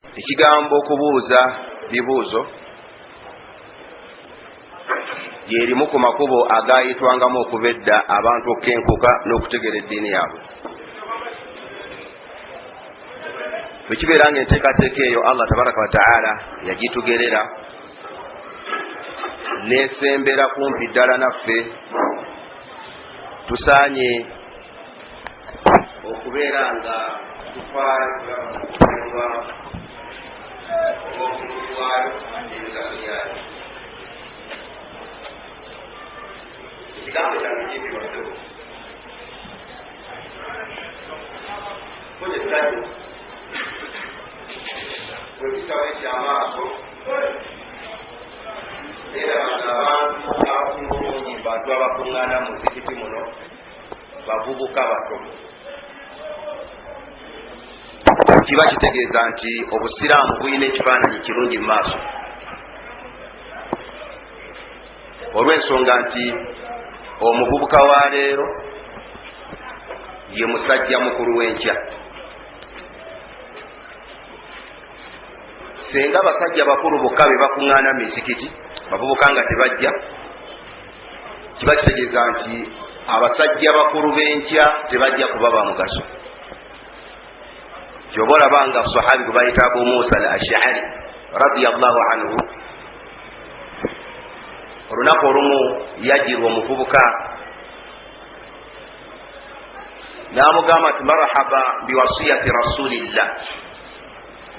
Ekigambo okubuuza bibuuzo lyerimu ku makubo agayitwangamu okuva edda abantu okkenkuka n'okutegera eddiini yaabwe. Bwe kibeera nga enteekateeka eyo Allah tabaraka wa taala yagitugerera n'esembera kumpi ddala naffe, tusaanye okubeera nga tufaayo ekigambo kyange kibiwasebo kozesaayo webisawo ekyamaaso era abantu abasinga obungi bantu abakuŋŋaana mu muzikiti muno bavubuka bato. Kiba kitegeeza nti obusiraamu bulina ekifaananyi kirungi mu maaso, olw'ensonga nti omuvubuka wa leero ye musajja mukulu w'enkya. Senga basajja bakulu bokka be bakuŋŋaana mu mizikiti, bavubuka nga tebajja, kiba kitegeeza nti abasajja bakulu b'enkya tebajja kuba ba mugaso. Kyoba olabanga sahabi gwe bayita Abu Musa al-Ash'ari radiyallahu anhu, olunaku olumu yajirwa omuvubuka n'amugamba nti marhaba biwasiyati rasulillah.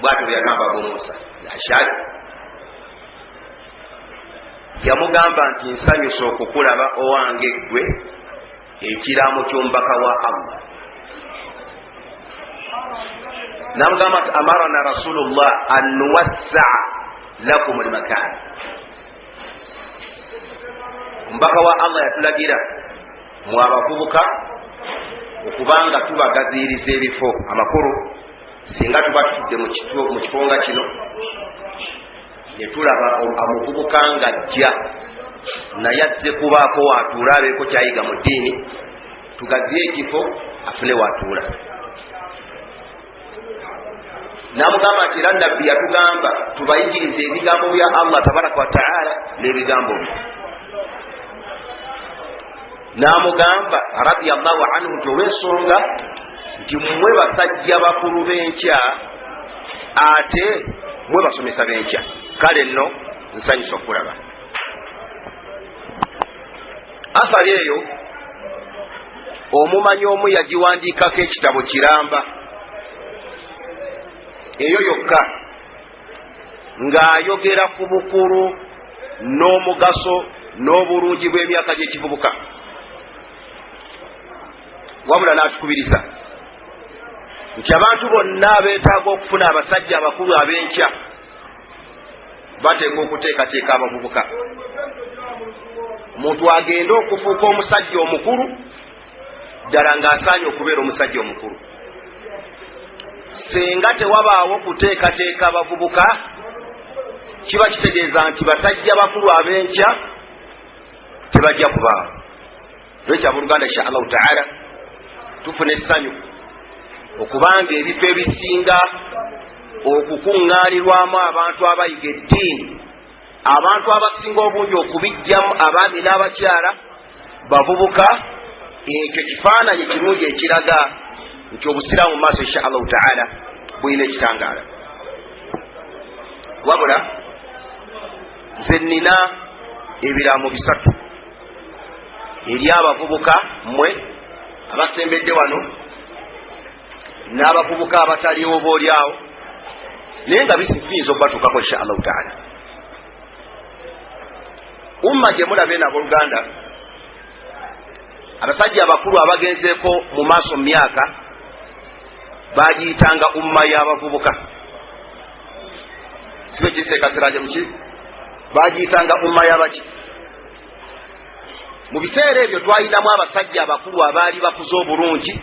Bwatyo bwe yagamba Abu Musa al-Ash'ari, yamugamba nti nsanyusa okukulaba owange ggwe ekiraamo ky'omubaka wa Allah. Namugamba nti amarana rasulullah an nuwassaa lakum almakan, omubaka wa Allah yatulagira mu abavubuka okubanga tubagaziiriza ebifo amakulu. Singa tuba tutudde mu kikonga kino ne tulaba omuvubuka ng'ajja naye azze kubaako watuula abeeko kyayiga mu ddiini, tugaziye ekifo afune watuula. Namugamba nti era nabbi yatugamba tubayigirize ebigambo bya Allah tabaraka wa taala n'ebigambo bye. Namugamba radiyallahu anhu nti olw'ensonga nti mmwe basajja bakulu b'enkya ate mmwe basomesa b'enkya, kale nno nsanyusa okulaba. Asali eyo omumanyi omu yagiwandiikako ekitabo kiramba, eyo yokka ng'ayogera ku bukulu n'omugaso n'obulungi bw'emyaka gy'ekivubuka, wabula n'atukubiriza nti abantu bonna abeetaaga okufuna abasajja abakulu ab'enkya bateeka okuteekateeka abavubuka. Omuntu agenda okufuuka omusajja omukulu ddala ng'asaanye okubeera omusajja omukulu. Senga tewabaawo kuteekateeka abavubuka, kiba kitegeeza nti basajja bakulu ab'enkya tebajja kubaawo. Lwekyabooluganda insha Allahu taala tufuna essanyu okubanga ebifo ebisinga okukuŋŋaanirwamu abantu abayiga eddiini, abantu abasinga obungi okubijjamu abaami n'abakyala bavubuka, ekyo kifaananyi kirungi ekiraga nti obusiraamu mu maaso insha Allahu taala bulina ekitangaala. Wabula nze nnina ebiraamo bisatu eri abavubuka mmwe abasembedde wano n'abavubuka abataliwo boolyawo, naye nga biyinza okubatuukako insha Allahu taala. Umma gye mulabe n'abooluganda, abasajja abakulu abagenzeeko mu maaso mu myaka bagiyitanga umma y'abavubuka. Sibe kisekasiraje muki bagiyitanga umma y'abaki. Mu biseera ebyo twalinamu abasajja abakulu abaali bakuze obulungi,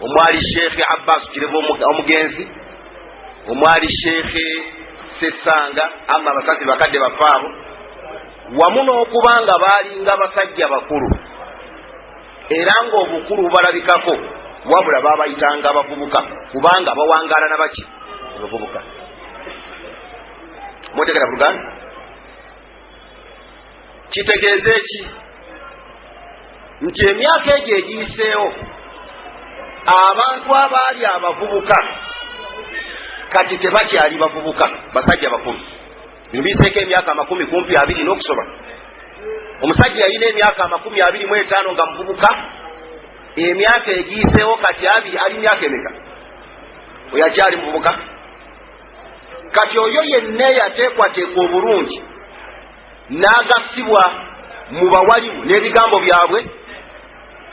omwali Sheikh Abbas Kirevu omugenzi, omwali Sheikh Sesanga, amma abasasi bakadde bafaabo, wamu n'okubanga baalinga abasajja bakulu era ng'obukulu bubalabikako, wabula babayitanga abavubuka kubanga bawangaala na baki abavubuka. Mwotegera buluganda kitegeeza eki nti emyaka egyo egiyiseewo abantu abaali abavubuka kati tebakyali bavubuka, basajja bakulu. Biseeko emyaka 10 kumpi 20 n'okusoba. Omusajja yalina emyaka 25 nga muvubuka. Emyaka egiyiseewo kati ali myaka emeka? Oyakyali muvubuka. Kati oyo yenna yateekwateeka obulungi n'agasibwa mu bawalimu n'ebigambo byabwe,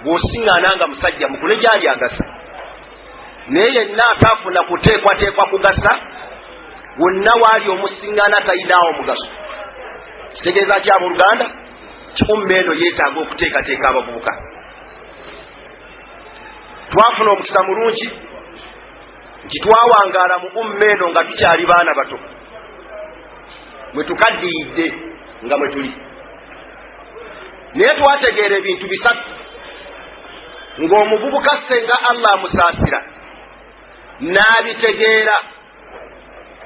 bw'osiŋŋaana nga musajja mukulu gyali agasa. Naye yenna ataafuna kuteekwateekwa kugasa, wonna waali omusiŋŋaana talinaawo mugaso. Kitegeeza ki abooluganda? Umma eno yeetaaga okuteekateeka abavubuka. Twafuna omukisa mulungi nti twawangaala mu umma eno nga tukyali baana bato, mwe tukaddiyidde nga mwe tuli. Naye twategeera ebintu bisatu, ng'omuvubuka senga Allah amusaasira n'abitegeera,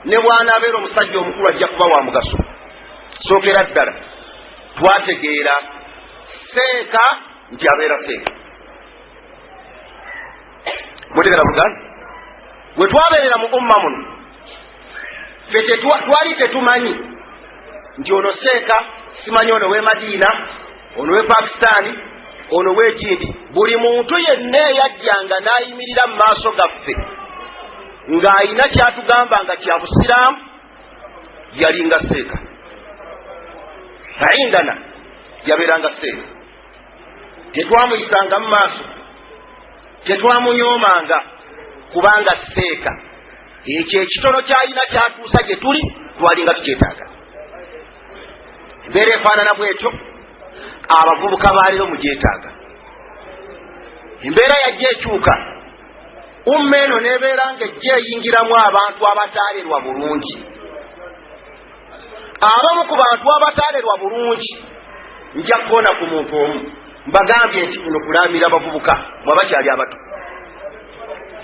ne bw'anaabeera omusajja omukulu ajja kuba wa mugaso. Sookera ddala twategeera seeka nti abeera seeka. Mwotegera buluganda? Bwe twabeerera mu umma muno, ffe twali tetumanyi nti ono seeka, simanyi ono w'e Madiina, ono w'e Pakistan, ono w'ekindi. Buli muntu yenna eyajjanga n'ayimirira mu maaso gaffe ng'ayina kyatugamba nga kya busiraamu, yalinga seeka. Ayindana yabeeranga seeka. Tetwamuyisanga mu maaso, tetwamunyoomanga, kubanga seeka ekyo ekitono kyalina kyatuusa gye tuli twalinga tukyetaaga. Embeera efaanana bwetyo abavubuka baaliro mugyetaaga. Embeera yajja ekyuka, umma eno n'ebeera ng'ejja eyingiramu abantu abataalerwa bulungi. Abamu ku bantu abataalerwa bulungi nja kukoona ku muntu omu, mbagambye nti kuno kulaamira abavubuka mwe bakyali abato.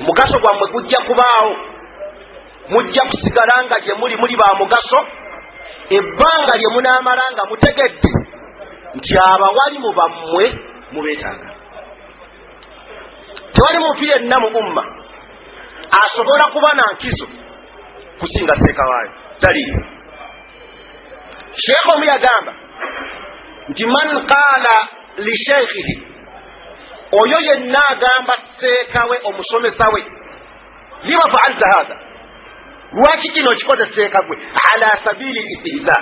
Omugaso gwammwe gujja kubaawo, mujja kusigala nga gye muli ba mugaso ebbanga lye munaamala nga mutegedde nti abawalimu bammwe mubeetaaga. Tewali muntu yenna mu umma asobola kuba na nkizo kusinga seeka waayo, taliyo. Sheekh omu yagamba nti man qaala li sheikhihi, oyo yenna agamba seeka we, omusomesa we, lima faalta hadha, lwaki kino okikoze seeka gwe, ala sabili istihza,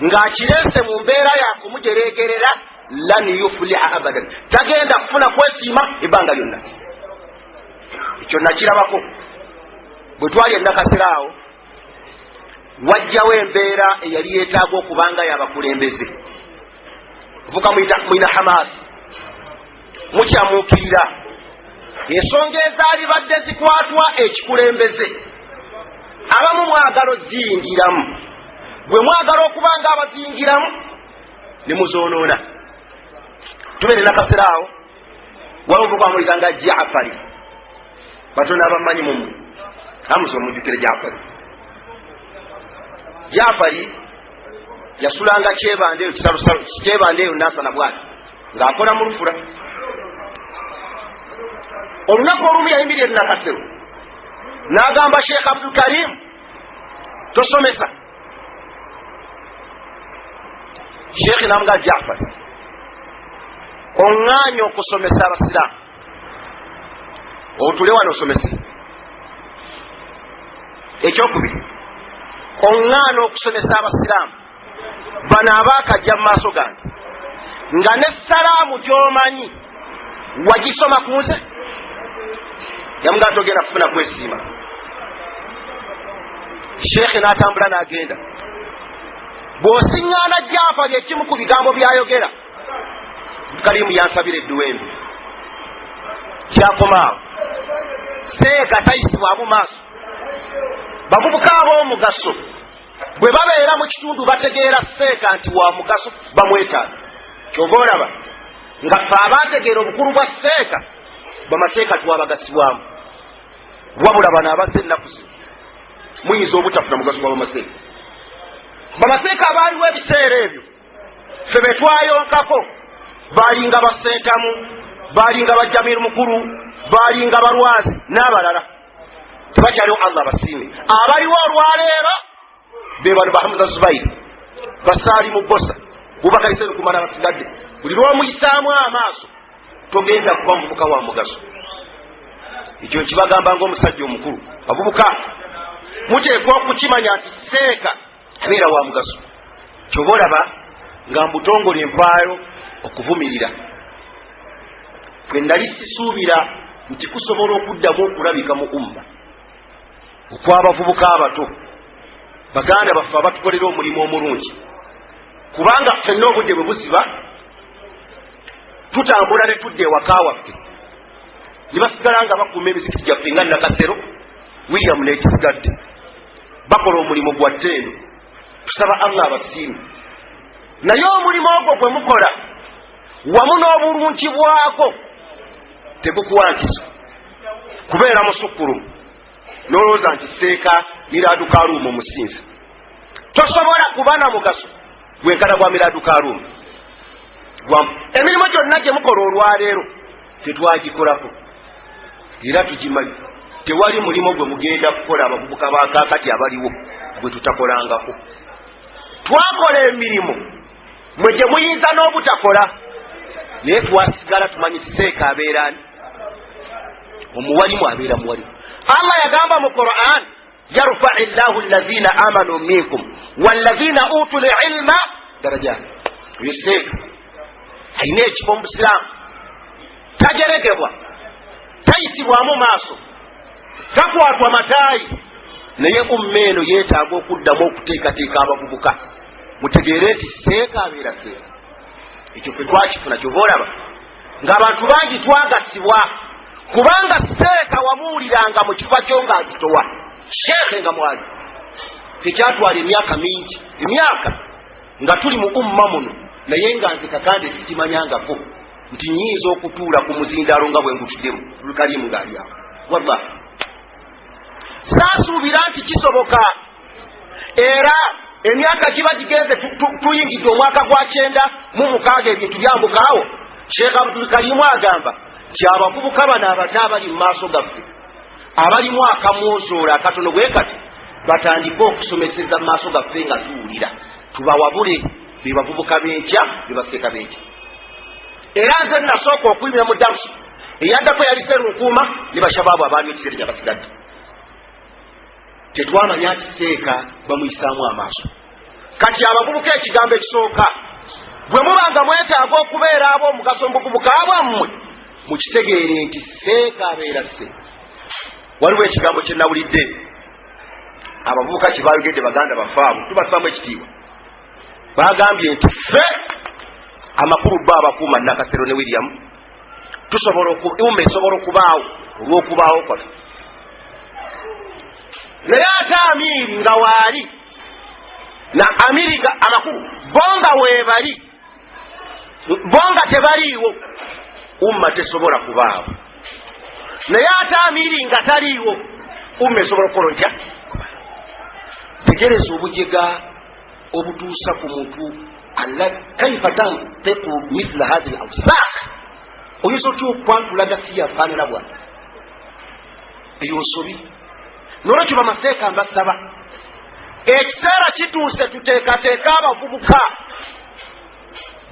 ng'akireese mu mbeera ya kumujereegerera, lan yufliha abadan, tagenda kufuna kwesiima ebbanga lyonna. Ekyo nakirabako bwe twali enakasiraawo, wajjawo embeera eyali yeetaaga okubanga y'abakulembeze. Vuga mwina Hamaasi, mukyamuukirira ensonga ezaali badde zikwatwa ekikulembeze. Abamu mwagala ziyingiramu, bwe mwagala okuba nga abaziyingiramu ne muzoonoona. Tubeere nakasiraawo, waliwo omukwamulira nga Jaafari, batono abamanyi mumu amuze omujjukire Jaafari. Jaafari yasulanga kyebande eyo kisalusalo, kyebande eyo nasana bwati ng'akola mu lufula. Olunaku olumu yayimirira nakasero n'agamba Sheikh Abdul Karim, tosomesa. Sheikh n'amugaa Jaafari, oŋŋaanye okusomesa abasiraamu, otule wano osomese. Ekyokubiri, oŋŋaana okusomesa abasiraamu bano abaakajja mu maaso gange, nga n'essalaamu gy'omanyi wagisoma ku nze. Yamugaa togenda kufuna kwesiima. Sheikh n'atambula n'agenda. Bw'osiŋŋaana Jaafari ekimu ku bigambo by'ayogera, Kalimu yansabira edduwembe. Kyakomaawo seeka tayisibwamu maaso. Bavubuka ab'omugaso bwe babeera mu kitundu bategeera seeka nti wa mugaso, bamwetaaga. Kyova olaba nga ffe abaategeera obukulu bwa seeka, bamaseeka twabagasibwamu. Wabula bano abazze ennaku zino muyinza obutafuna mugaso gwa bamaseeka. Bamaseeka abaaliwo ebiseera ebyo ffe be twayonkako baalinga basentamu, baalinga bajjamiru mukulu, baalinga balwazi n'abalala. Tebakyaliwo Allah abasiime. Abaliwo olwaleero be bano Bahamuza Zubairi, Basaali mu Bosa, Bubakar Sseru kumala basigadde. Buli lw'omuyisaamu amaaso togenda kuba muvubuka wa mugaso. Ekyo nkibagamba ng'omusajja omukulu. Abavubuka muteekwa okukimanya nti seeka abeera wa mugaso. Ky'oba olaba nga mbutongole empaayo okuvumirira. Bwe ndali sisuubira nti kusobola okuddamu okulabika mu umma okw'abavubuka abato, baganda baffe abatukolera omulimu omulungi. Kubanga ffenna obudde bwe buziba tutambula ne tudda ewaka waffe, ne basigala nga bakuuma emizikiti gyaffe nga Nakasero, William n'ekisigadde, bakola omulimu gwa tteeno. Tusaba Allah abasiime. Naye omulimu ogwo gwe mukola wamu n'obulungi bwako tebukuwa nkizo kubeera musukkulumu n'olowooza nti seeka Miraadu Kaluuma omusinza. Tosobola kuba na mugaso gwenkana gwa Miraadu Kaluuma. Emirimu gyonna gye mukola olwaleero tetwagikolako era tugimanyi. Tewali mulimu gwe mugenda kukola abavubuka ba kaakati abaliwo gwe tutakolangako. Twakola emirimu mwe gye muyinza n'obutakola, naye twasigala tumanyi seeka abeera ani? Omuwalimu abeera muwalimu. Allah yagamba mu Qur'an, yarfa'u llahu alladhina amanu minkum walladhina utul ilma darajat. Seeka ayina ekifo mu Busiraamu, tajeregebwa, tayisibwamu maaso, takwatwa mataayi. Naye umma eno yeetaaga okuddamu okuteekateeka abavubuka mutegeere nti seeka abeera seeka. Ekyo kwe twakifuna ky'oba olaba ng'abantu bangi twagasibwa, kubanga seeka wamuwuliranga mu kifa kyo ng'agitowa sheekhe nga mwali. Tekyatwala emyaka mingi, emyaka nga tuli mu umma muno, naye nga nze kakande sikimanyangako nti nyinza okutuula ku muzindaalo nga bwe ngutuddemu Kalimu ng'ali awo. Wallahi saasuubira nti kisoboka. Era emyaka giba gigenze, tuyingidde omwaka gwa 96 ebintu byambukaawo. Sheekh Abdul Kalimu agamba nti abavubuka bano abato abali mu maaso gaffe abalimu akamwozoola akatono bwe kati batandike okusomeseza mu maaso gaffe nga tuwulira, tubawabule be bavubuka b'enkya be baseeka b'enkya. Era nze nasooka okuyimira mu damusi eyaddako yali Sserunkuuma ne bashababu abaali ekigere gye basigadde. Tetwamanya nti seeka bamuyisaamu amaaso. Kati abavubuka ekigambo ekisooka bwe mubanga mwetaaga okubeera ab'omugaso mu buvubuka bwammwe mukitegeere nti seeka abeera seeka. Waliwo ekigambo kye nawulidde abavubuka kye baayogedde baganda baffe abo, tubasaamu ekitiibwa. Bagambye nti ffe amakulu bo abakuuma Nakasero ne William tusobola umma esobola okubaawo olw'okubaawo kwaffe. Naye ate Amiri nga waali na Amiri amakulu bonga weebali, bonga tebaliiwo, umma tesobola kubaawo. Naye ate Amiri nga taliiwo, umma esobola okukola otya? Tegereza obujega obutuusa ku muntu kaifa tantiqu mithla hadhihi al-awsaq. Oyinza otya okwantula gasi yafaanana bw'ati? Eyo nsobi. N'olwekyo bamaseeka mbasaba, ekiseera kituuse tuteekateeka abavubuka.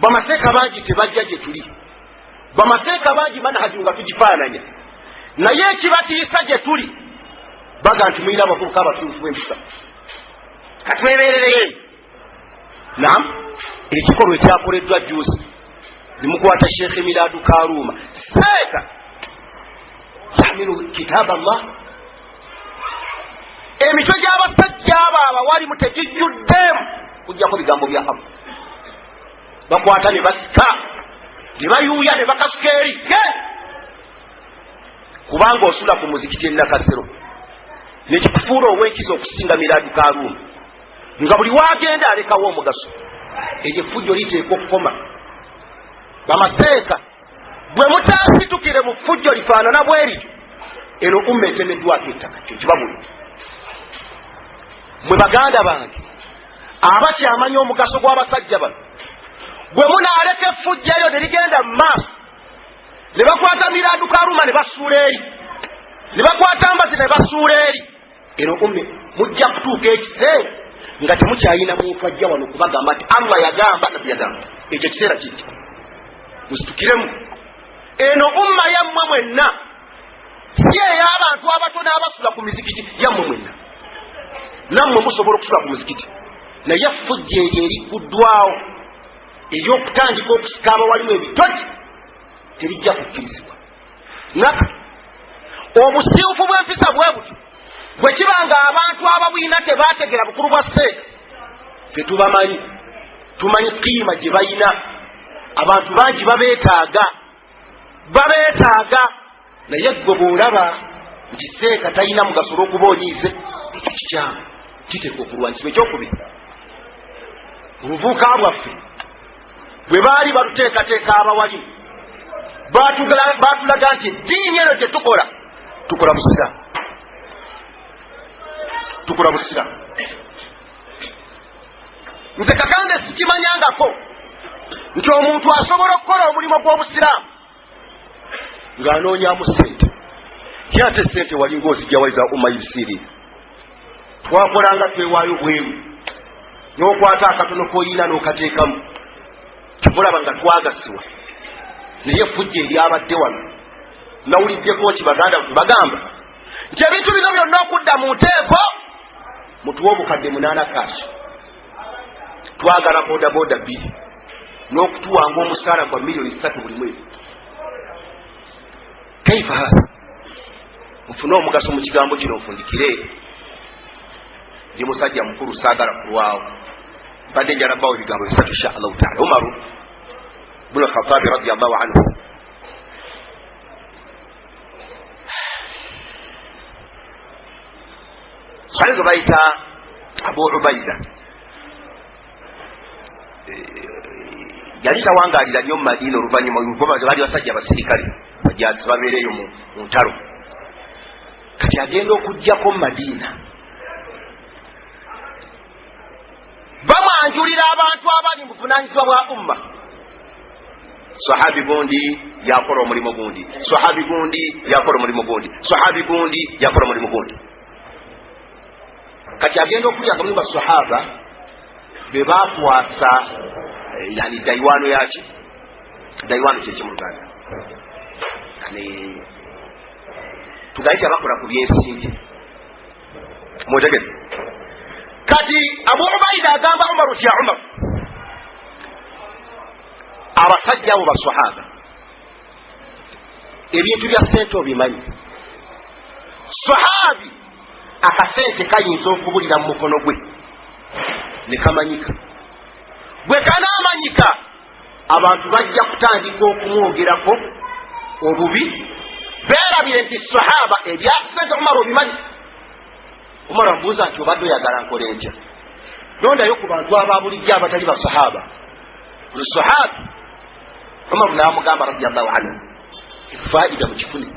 Bamaseeka bangi tebajja gye tuli, bamaseeka bangi manhaji nga tugifaananya, naye ekibatiisa gye tuli baga nti muyina abavubuka abatuufu b'empisa. Katwebeerereyo naam ekikolwa ekyakoleddwa juuzi ne mukwata Sheekh Miraadu Kaluuma seeka yahmilu kitaaba Allah. Emitwe gy'abasajja abo abawalimu tegijjuddemu kujjako bigambo bya Allah. Bakwata ne basika ne bayuuya ne bakasuka eri, kubanga osula ku muzikiti Nakasero nekikufuula ow'enkizo okusinga Miraadu Kaluuma, nga buli waagenda alekawo omugaso. Eryo effujjo liteekwa okukoma. Bamaseeka bwe mutaasitukire mu ffujjo lifaanana bwe lityo, eno umma etemeddwako ettaka. Kyo kibabulidde. mwe baganda bange abakyamanya omugaso gw'abasajja bano bwe munaaleka effujjayo ne ligenda mu maaso ne bakwata miraadu karuma ne basuula eri ne bakwata mbazi ne basuula eri eno ummi mujja kutuuka ekiseera nga temukyayina muntu ajja wano kubagamba nti Allah yagamba nabbi yagamba. Ekyo kiseera kijja musitukiremu. Eno umma yammwe mwenna si ey'abantu abatono abasula ku mizikiti, yammwe mwenna nammwe musobola okusula ku muzikiti, naye effujja eryo eriguddwawo ery'okutandika okusika abawalimu ebitogi terijja kukkirizibwa. Naka obusiifu bw'empisa bwe buti bwe kiba nga abantu ababwina tebaategera bukulu bwa sseeka, tetubamanyi, tumanyi kiima gye balina. Abantu bangi babeetaaga, naye gwe bw'olaba nti sseeka talina mugaso olw'okuba onyiize, ekyo kikyamu, kiteekwa okulwanyisibwa. Ekyokubiri, obuvubuka bwaffe bwe baali baluteekateeka abawalimu baatulaga nti eddiini eno gye tukola busiraamu. Nze kakande sikimanyangako nti omuntu asobola okukola omulimu gw'obusiraamu ng'anoonyaamu ssente. Ye ate ssente walinga ozijjawaliza umayibisiri. Twakolanga twewaayo bweru n'okwata akatono k'oyina n'okateekamu, kyebulaba nga twagasibwa. Naye effujja eryabadde wano nawuliddeko kibaganda bagamba nti ebintu bino byonna okudda mu nteeko mutuwa obukadde 8 kaaso, twagala bodaboda 2 n'okutuwanga omusaala gwa $3 buli mwezi. Kaifa hada? Mufune omugaso mu kigambo kino nfundikire. Ndi musajja mukulu saagala kulwawo, mbadde njala bawo ebigambo bisatu insha Allahu taala. Umaru bnu Khattabi radiyallahu anhu sahizo bayita Abu Ubaida yali tawangaalira nnyo mu Madiina oluvannyuma baali basajja basirikale bajaasi babeereeyo mu ntalo. Kati agenda okuggyako mu Madiina, bamwanjulira abantu abali mu buvunaanyizibwa bwa umma. Sahabi gundi yakola omulimu gundi, sahabi gundi yakola omulimu gundi, sahabi gundi yakola omulimu gundi. Kati agenda okulyanga mu basahaba be baakwasa yani daiwano yaki, daiwano kyeki mu Luganda, yani tugayita bakola ku byensimbi mutegere. Kati Abu Ubaida agamba Umaru ti ya Umar, abasajja abo basahaba ebintu bya ssente obimanyi. Sahabi akasente kayinza okubulira mu mukono gwe ne kamanyika. Bwe kanaamanyika abantu bajja kutandika okumwogerako obubi, beerabire nti sahaba ebyasente Umar obimanyi. Umar amubuuza nti obadde oyagala nkole ntya? Nondayo ku bantu ababulijjo abatali basahaba. Buli sahabi Umar n'amugamba radiyallahu anhu faida mu kifuni.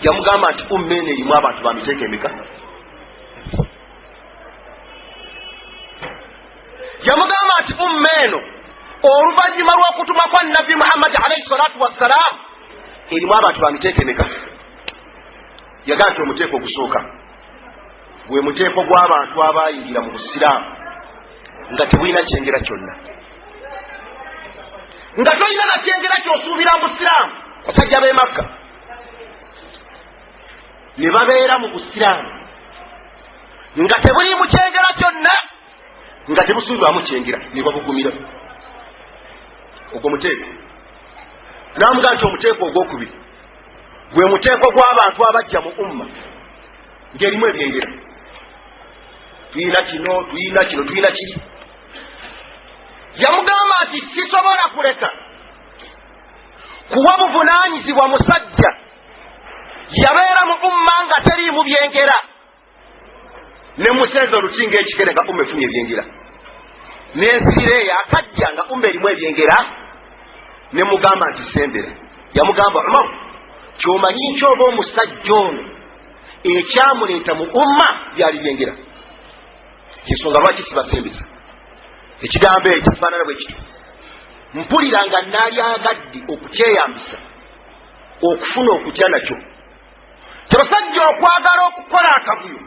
Yamugamba nti ummene erimu abantu bamiteeka emika. Yamugamba nti ummeno oluvannyuma lw'okutuma kwa Nabbi Muhammad alayhi salatu wassalam erimu abantu bamiteeka emika. Yagamba nti omuteeko ogusooka gwe muteeko gw'abantu abayingira mu busiraamu nga tebulina kyengera kyonna, nga tolina na kyengera ky'osuubira mu busiraamu. Basajja b'e Makka ne babeera mu busiraamu nga tebuli mu kyengera kyonna, nga tebusuubirwamu kyengera, ne babugumira ogwo muteeko. N'amugaa nti omuteeko ogwokubiri gwe muteeko gw'abantu abajja mu umma ng'erimu ebyengera. Tuyina kino, tuyina kino, tuyina kiri. Yamugamba nti sisobola kuleka kuwa buvunaanyizibwa musajja yabeera mu umma nga teriimu byengera, ne musenza olukinga ekikere nga umma efunye ebyengera, n'ensirira eyo akajja nga umma erimu ebyengera, ne mugamba nti sembera. Yamugamba Umar, kyomanyi nti oba omusajja ono ekyamuleeta mu umma byali byengera. kyensonga lwaki sibasembesa ekigambo ekyo kifaanana bwe kityo mpulira nga naali agadde okukyeyambisa okufuna okutya nakyo kyabasajja okwagala okukola akavuyo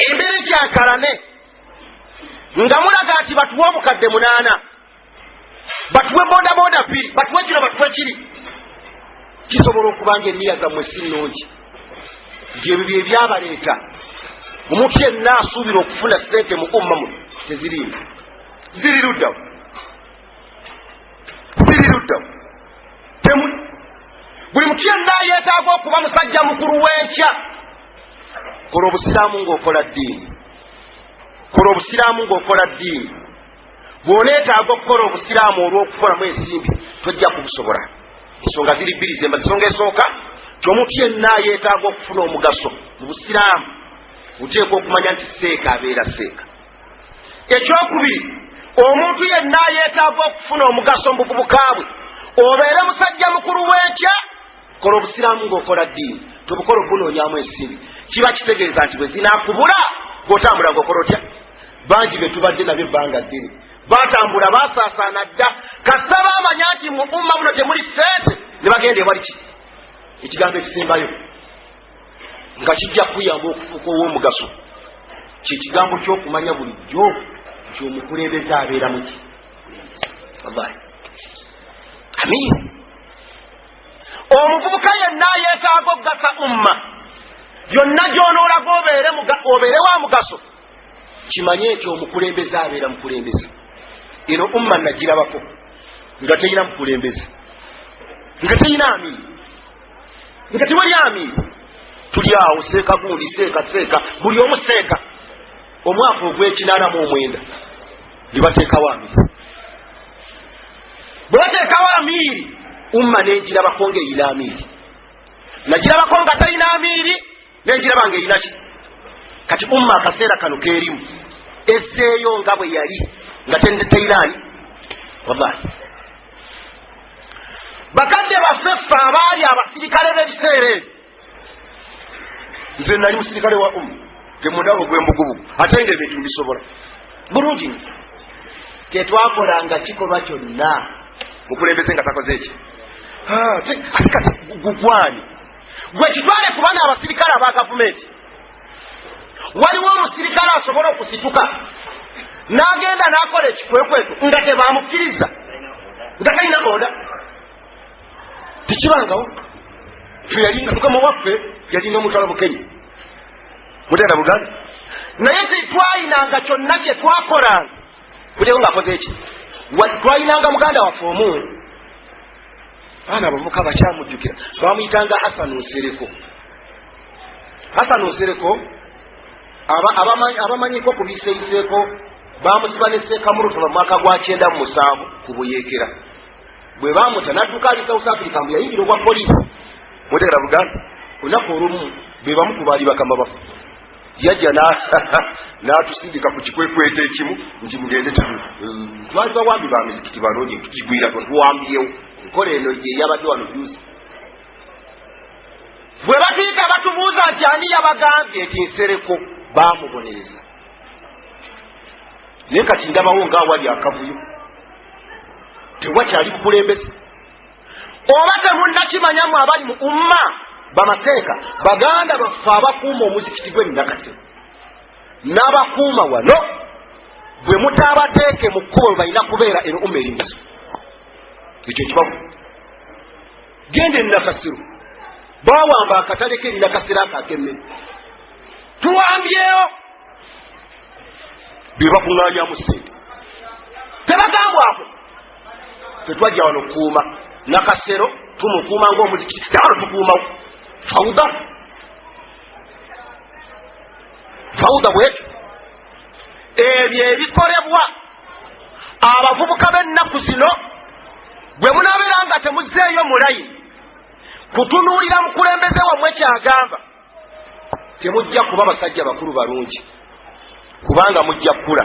embeera ekyakalane nga mulaga nti batuwe obukadde 8 batuwe bodaboda 2 batuwe kino batuwe kiri kisobola okuba nga eniya zammwe si nnungi nti ebyo bye byabaleeta omuntu yenna asuubira okufuna ssente mu umma muno teziriimu ziri luddawo buli muntu yenna yeetaaga okuba musajja mukulu w'enkya kola obusiraamu ng'okola ddiini bw'oneetaaga okukola obusiraamu olw'okukolamu ensimbi tojja kubusobola ensonga ziri 2 zemba. Ensonga esooka kyomuntu yenna yeetaaga okufuna omugaso mu busiraamu oteekwa okumanya nti seeka abeera seeka. Ekyokubiri omuntu yenna yeetaaga okufuna omugaso mu buvubuka bwe obeere musajja mukulu w'enkya kola obusiraamu ng'okola ddiini tobukola okunoonyaamu ensimbi kiba kitegeeza nti bwe zinaakubula ng'otambula ng'okola otya. Bangi be tubadde nabyo ebbanga ddene baatambula baasaasaana dda kasa baamanya nti mu umma muno temuli ssente ne bagenda ewali ki ekigambo ekisembayo nga kijja kuyamba okufuuka ow'omugaso kyekigambo ky'okumanya bulijjo nti omukulembeze abeera muki wallahi amiin. Omuvubuka yenna yeetaaga okugasa umma byonna gy'onoolaga obeere wa mugaso kimanye nti omukulembeze abeera mukulembeze. Eno umma nagirabako nga teyina mukulembeze nga teyina amiiri nga tewali amiiri tuli awo seeka gundi seeka buli omu seeka. Omwaka ogw'ekinaana ne bateekawo amiiri. Bwe bateekawo amiiri umma negirabako ng'erina amiiri nagirabako nga talina amiiri negiraba ng'erina ki kati umma akaseera kano keerimu ezzeeyo nga bwe yali nga teyinaani wallahi. Bakadde baffe ffe abaali abasirikale b'ebiseera ebyo nze nali musirikale wa umma gemundabo gw'embugubugu ate ng'ebintu mbisobola bulungi tetwakolanga kikolwa kyonna mukulembeze nga takoze eki kati gugwani gwe kitwale kubanga abasirikale aba gavumenti waliwo omusirikale asobola okusituka n'agenda n'akola ekikwekweto nga tebamukkiriza nga talina oda tekibangawo teyalinga mukama waffe yalinga mutwala bukenyi mutenda buganda naye tetwayinanga kyonna kye twakolanga kuteeko ng'akoze eki twayinanga muganda waffe omu abaana abavubuka bakyamujjukira bamuyitanga Hassan Nsereko abamanyiko ku biseeyiseeko bamusiba ne Sseekamuruto mu mwaka gwa 97 ku Buyeekera bwe bamuta n'adduka ali South Africa mbu yayingira obwa poliisi mutegeera buganda olunaku olumu be bamu ku baali bakama bafu yajja n'atusindika ku kikwekweto ekimu nti mugende twali bawambi ba mizikiti banoonye tukigwirako ntuwambyewo enkola eno yeyabadde wano juzi bwe batuika batubuuza nti ani yabagambye nti Nsereko baamubonereza naye kati ndabawo ng'awali akavuyo tewakyali bukulembeze oba temunnakimanyamu abali mu umma bamateeka baganda baffe abakuuma omuzikiti gw'Enakasero n'abakuuma wano bwe mutaabateeke mu kkubo balina kubeera eno umma erimuso ekyo kibabu genda Enakasero bawamba akatale k'Enakasero akakemmere tuwambyewo bye bakuŋŋaanyamu ssente tebagambwako tetwajja wano kukuuma Nakasero tumukuuma ng'omuzikiti tewano tukuumawo fawuda bwetyo ebyo ebikolebwa abavubuka b'ennaku zino bwe munaabeera nga temuzzeeyo mulayini kutunuulira mukulembeze wammwe kyagamba temujja kuba basajja bakulu balungi kubanga mujja kukula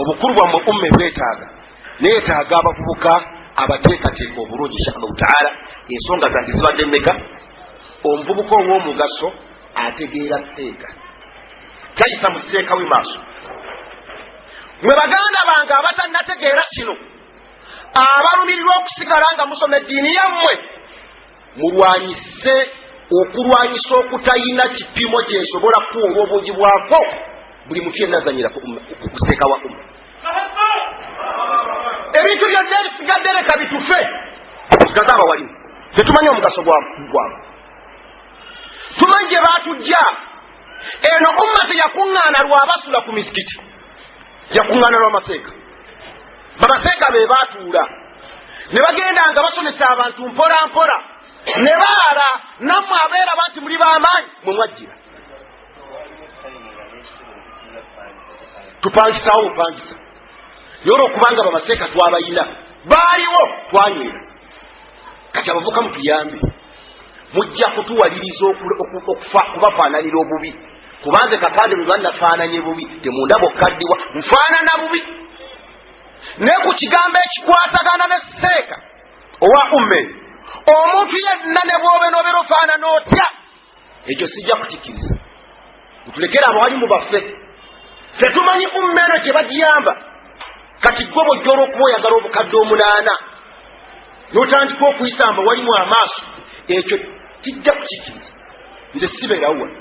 obukulu bwammwe umma bwetaaga neetaaga abavubuka abateekateeka obulungi inshallahu taala. Ensonga zange zibadde mmeka? Omuvubuka ow'omugaso ategeera seeka tayisa museeka we maaso. Mwe baganda bange abatannategeera kino, abalumirirwa okusigala nga musoma eddiini yammwe, mulwanyise okulwanyisa okutayina kipimo kyesobola kuwa obungi bwako buli muntu yenna azanyira kuseeka wa umma. Ebintu byonna ebisigadde leka bitufe tugaze abawalimu. Tetumanyi omugaso gwabo, tumanyi gye baatujja. Eno umma teyakuŋŋaana lwabasula ku misikiti, yakuŋŋaana lw'amaseeka. Bamaseeka be baatuula ne bagenda nga basomesa abantu mpola mpola, ne baala. Nammwe abeeraba nti muli b'amaanyi mwe mwajjira. Tupangisawo bupangisa yora okubanga bamaseeka twabayina baaliwo twanywera. Kati abavuka mutuyambe, mujja kutuwaliriza kubafaananira obubi, kubanze kakande bwe bannafaananye bubi temundaba okukaddiwa nfaanana bubi. Naye ku kigambo ekikwatagana ne seeka owa umme, omuntu yenna ne bw'obe n'obeera ofaanana otya, ekyo sijja kukikkiriza. Mutulekere abawalimu baffe, tetumanyi umme eno gye bagiyamba. Kati gwe bw'ojja olw'okuba oyagala obukadde 8 n'otandika okuyisamba walimu amaaso, ekyo kijja kukikkiriza. Nze sibeerawo wano,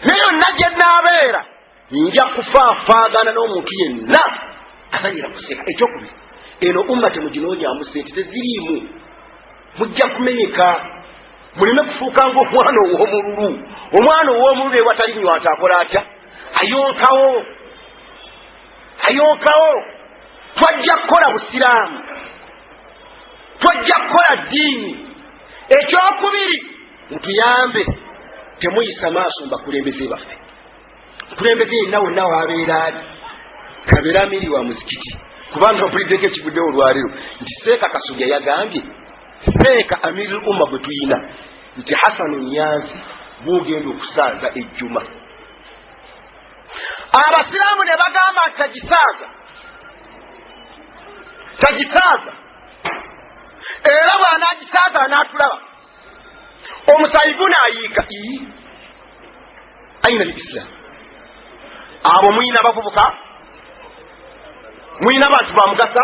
naye yonna gye nnaabeera nja kufaafaagana n'omuntu yenna azanyira kuseeka. Ekyokubiri, eno umma temuginoonyaamu sente, teziriimu. Mujja kumenyeka, muleme kufuuka ng'omwana ow'omululu. Omwana ow'omululu ewatali nywata akola atya? Ayonkawo. Twajja kukola busiraamu, twajja kukola ddiini. Ekyokubiri, mutuyambe temuyisa maaso mbakulembeze baffe. Kulembeze yenna wonna waabeera ali kabeera amiri wa muzikiti, kubanga opuliddeko ekiguddewo olwaleero nti Seeka Kasujja yagambye, Seeka Amirul Umma bwe tuyina nti Hasanu Nyanzi bw'ogenda okusaaza ejjuma. Abasiraamu ne bagamba nti tagisaaza, era bw'anaagisaaza anaatulaba. Omusayibu n'ayiika ayina l'Islam. Abo muyina bavubuka, muyina bantu bamugasa,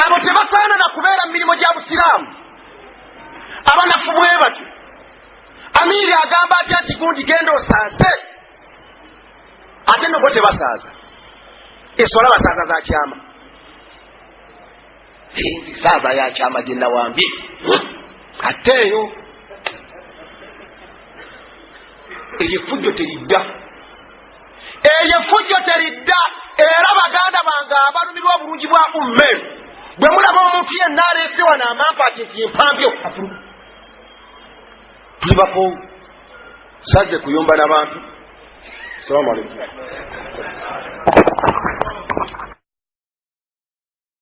abo tebasaana na kubeera mu mirimu gya busiraamu. Abanafu bwe batyo, Amiri agamba atya nti gundi genda osaaze, ate nno bo tebasaaza. Esola basaaza za kyama. Saaza ya kyama gye nawambye ate eyo efujjo teridda. Era baganda bange abalumirwa obulungi bwa umme, bwe mulaba omuntu yenna aleese wano amampaati nti mpambye tuli bakoowu, saze kuyomba n'abantu. Assalamu alaikum.